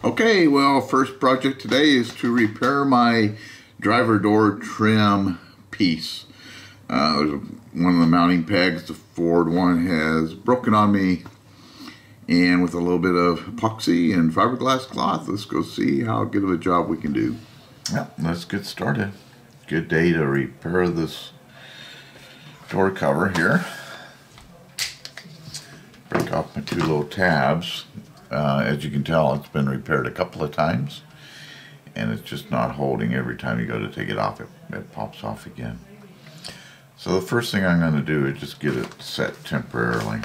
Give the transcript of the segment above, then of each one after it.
Okay, well, first project today is to repair my driver door trim piece. There's one of the mounting pegs, the Ford one, has broken on me, and with a little bit of epoxy and fiberglass cloth, let's go see how good of a job we can do. Yeah, let's get started. Good day to repair this door cover here. Break off my two little tabs. As you can tell, it's been repaired a couple of times, and it's just not holding. Every time you go to take it off, it pops off again. So the first thing I'm going to do is just get it set temporarily.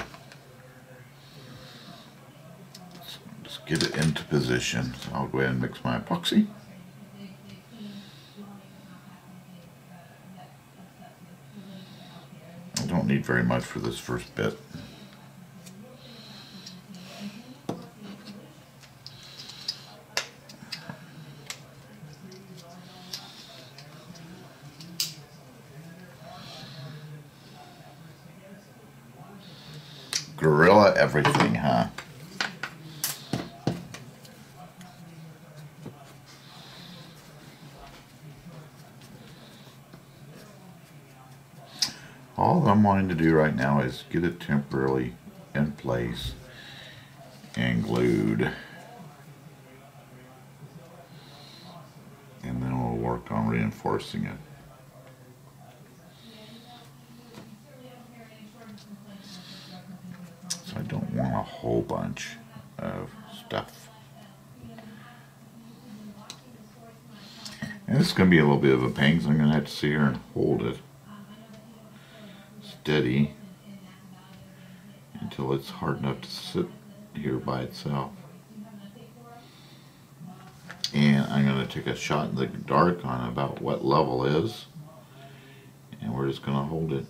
So just get it into position. So I'll go ahead and mix my epoxy. I don't need very much for this first bit. Gorilla everything, huh? All I'm wanting to do right now is get it temporarily in place and glued. And then we'll work on reinforcing it. So I don't want a whole bunch of stuff. And this is going to be a little bit of a pain because I'm going to have to sit here and hold it steady until it's hard enough to sit here by itself. And I'm going to take a shot in the dark on about what level is, and we're just going to hold it.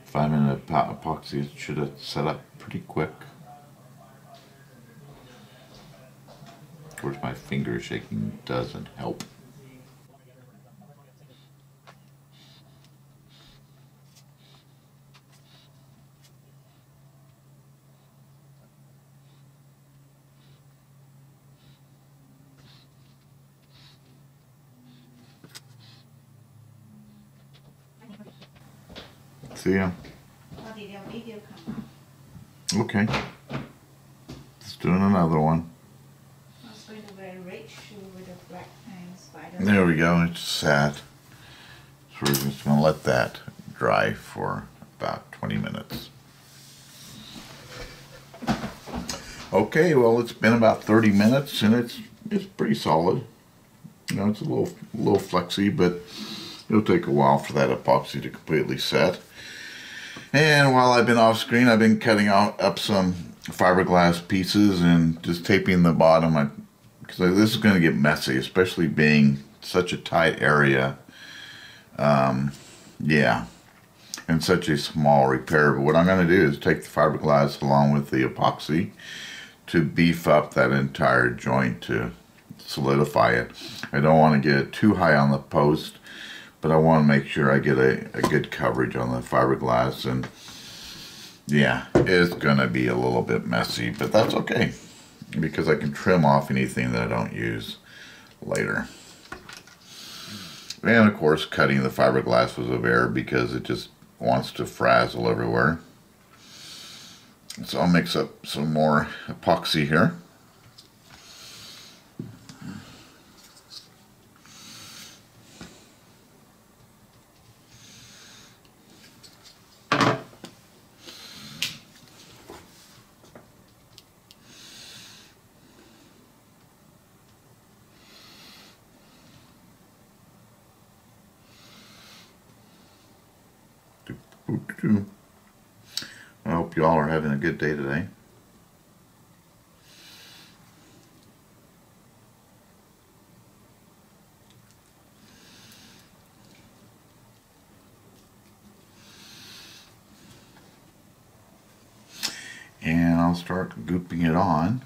If I'm in epoxy, it should have set up pretty quick. Of course, my finger shaking doesn't help. See ya. Okay. Let's do another one. There we go, it's sat. So we're just going to let that dry for about 20 minutes. Okay, well, it's been about 30 minutes and it's pretty solid. You know, it's a little flexy, but it'll take a while for that epoxy to completely set. And while I've been off screen, I've been cutting up some fiberglass pieces and just taping the bottom, because this is going to get messy, especially being such a tight area. Yeah, and such a small repair. But what I'm going to do is take the fiberglass along with the epoxy to beef up that entire joint, to solidify it. I don't want to get it too high on the post, but I want to make sure I get a good coverage on the fiberglass. And yeah, it's going to be a little bit messy, but that's okay, because I can trim off anything that I don't use later. And of course, cutting the fiberglass was of error because it just wants to frazzle everywhere. So I'll mix up some more epoxy here. I hope you all are having a good day today. And I'll start gooping it on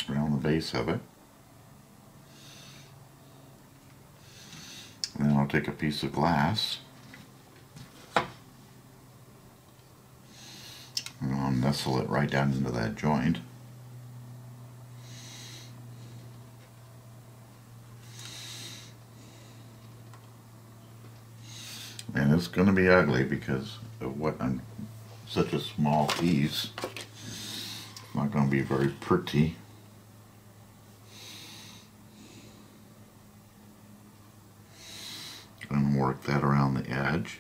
around the base of it. I'll take a piece of glass and I'll nestle it right down into that joint. And it's going to be ugly because of what I'm such a small piece. It's not going to be very pretty. I'm going to work that around the edge.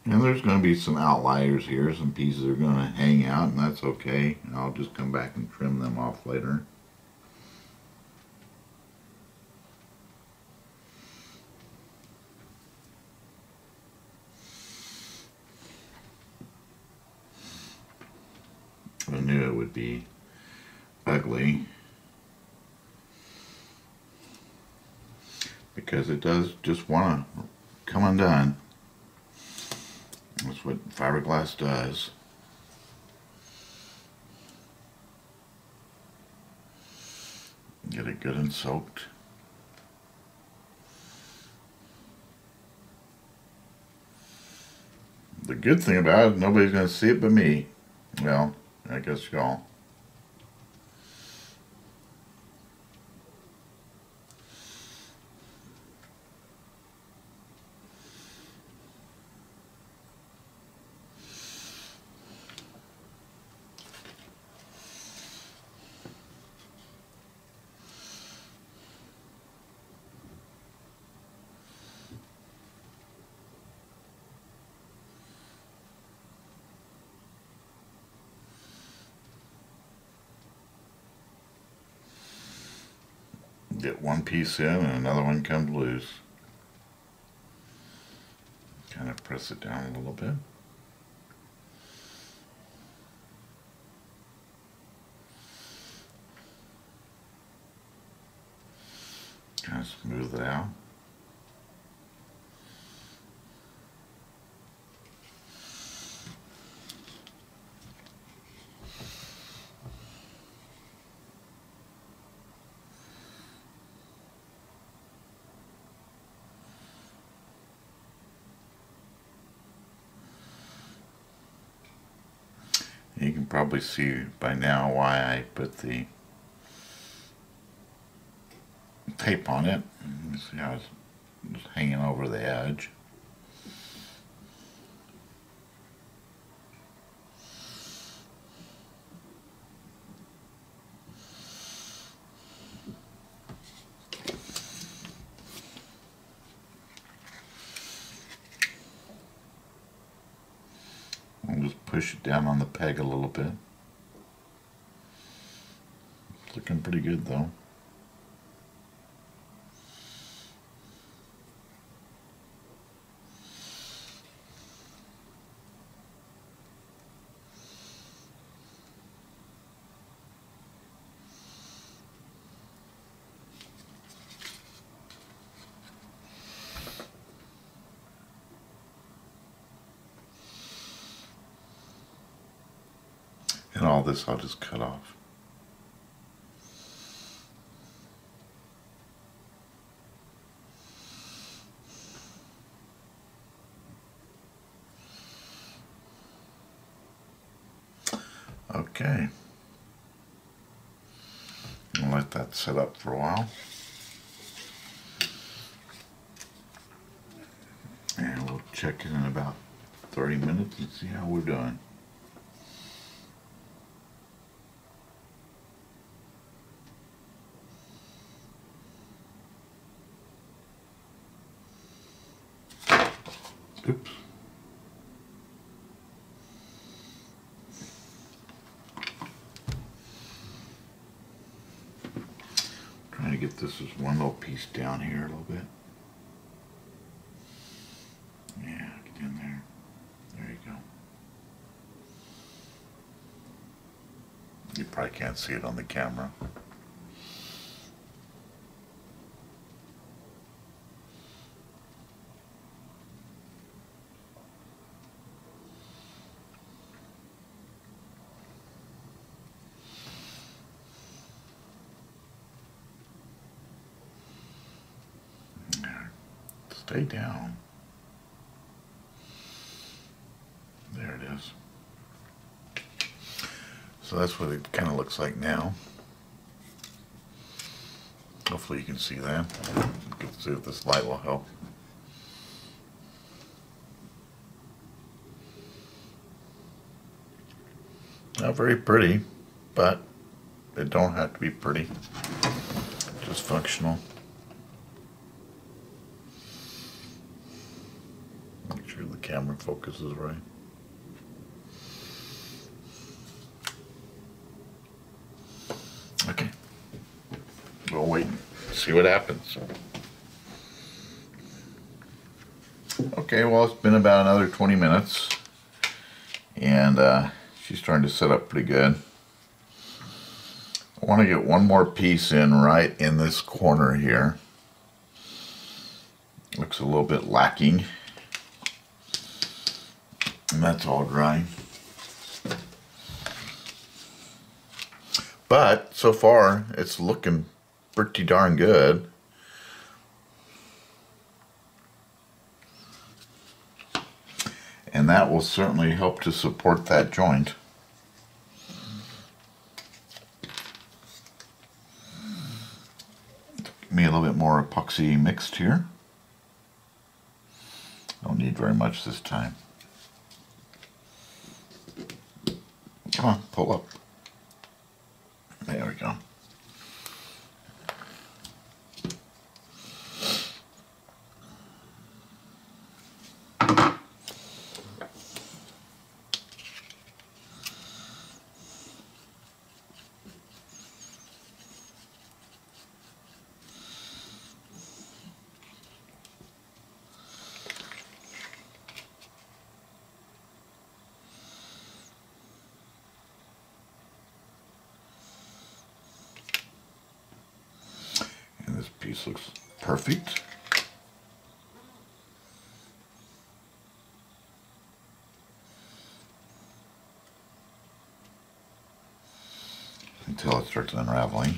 And there's going to be some outliers here, some pieces are going to hang out, and that's okay. I'll just come back and trim them off later. I knew it would be ugly because it does just want to come undone. That's what fiberglass does. Get it good and soaked. The good thing about it, nobody's going to see it but me. Well, I guess y'all. Get one piece in and another one comes loose. Kind of press it down a little bit. Kind of smooth it out. You can probably see by now why I put the tape on it. You see how it's just hanging over the edge. I'll just push it down on the peg a little bit. It's looking pretty good though. And all this I'll just cut off. Okay. I'll let that set up for a while. And we'll check it in about 30 minutes and see how we're doing. Oops. Trying to get this as one little piece down here a little bit. Yeah, get in there. There you go. You probably can't see it on the camera. Stay down. There it is. So that's what it kind of looks like now. Hopefully you can see that. You can see if this light will help. Not very pretty, but it don't have to be pretty. Just functional. Make sure the camera focuses right. Okay. We'll wait and see what happens. Okay, well, it's been about another 20 minutes. And she's starting to set up pretty good. I want to get one more piece in right in this corner here. Looks a little bit lacking. And that's all dry. But so far, it's looking pretty darn good. And that will certainly help to support that joint. Give me a little bit more epoxy mixed here. Don't need very much this time. Come on, pull up. There we go. This piece looks perfect. Until it starts unraveling.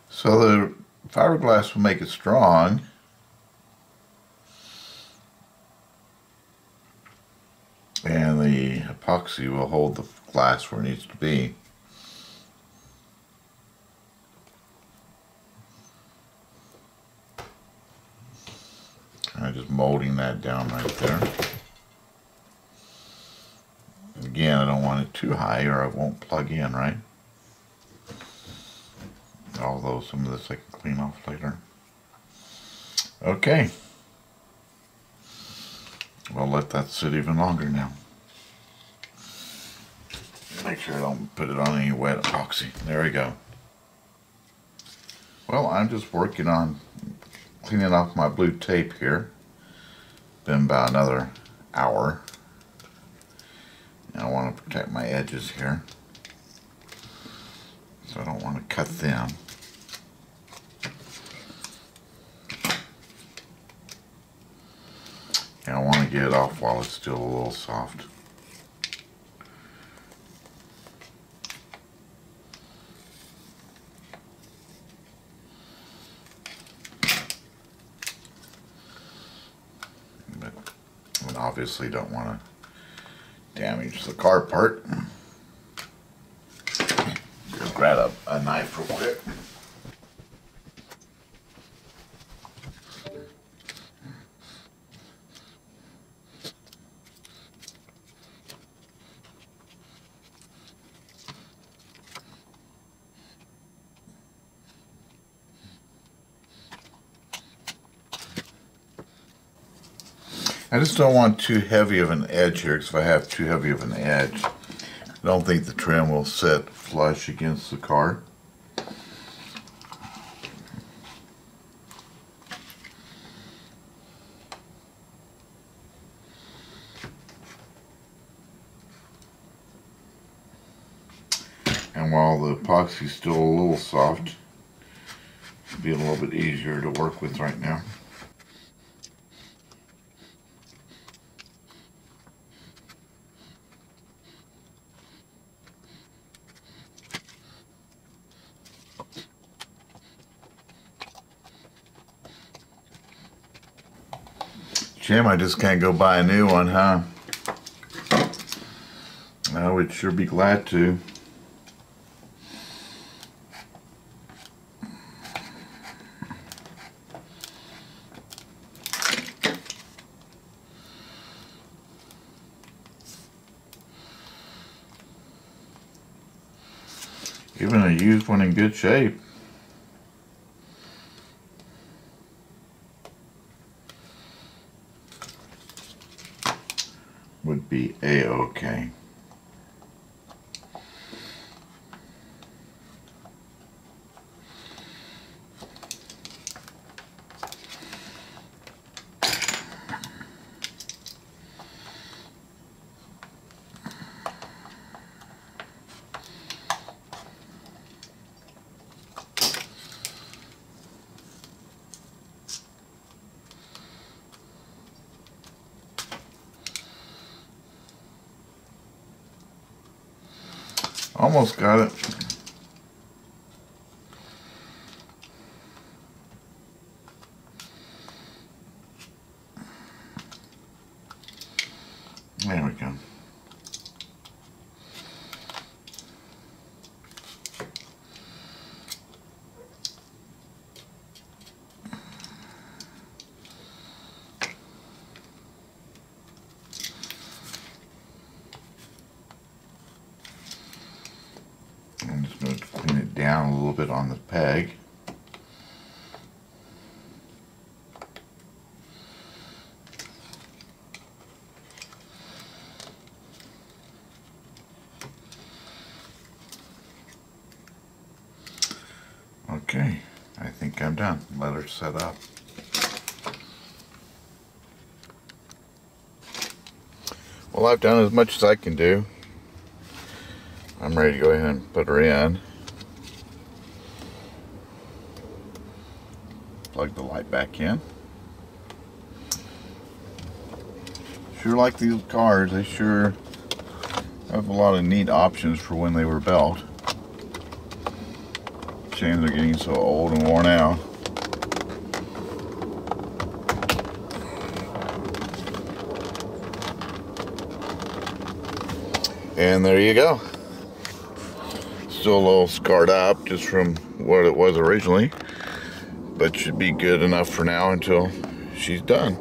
So the fiberglass will make it strong. And the epoxy will hold the glass where it needs to be. Kind of just molding that down right there. Again, I don't want it too high or it won't plug in, right? Although some of this I can clean off later. Okay. We'll let that sit even longer now. Make sure I don't put it on any wet epoxy. There we go. Well, I'm just working on cleaning off my blue tape here. Been about another hour. And I want to protect my edges here. So I don't want to cut them. And I want to get it off while it's still a little soft. But we obviously don't want to damage the car part. Just grab a knife real quick. I just don't want too heavy of an edge here, because if I have too heavy of an edge, I don't think the trim will sit flush against the car. And while the epoxy's still a little soft, it'll be a little bit easier to work with right now. Jim, I just can't go buy a new one, huh? I would sure be glad to. Even a used one in good shape would be a-okay. Almost got it. There we go. I'm just going to clean it down a little bit on the peg. Okay, I think I'm done. Let her set up. Well, I've done as much as I can do. I'm ready to go ahead and put her in. Plug the light back in. Sure like these cars. They sure have a lot of neat options for when they were built. Shame they're getting so old and worn out. And there you go. Still a little scarred up just from what it was originally, but should be good enough for now until she's done.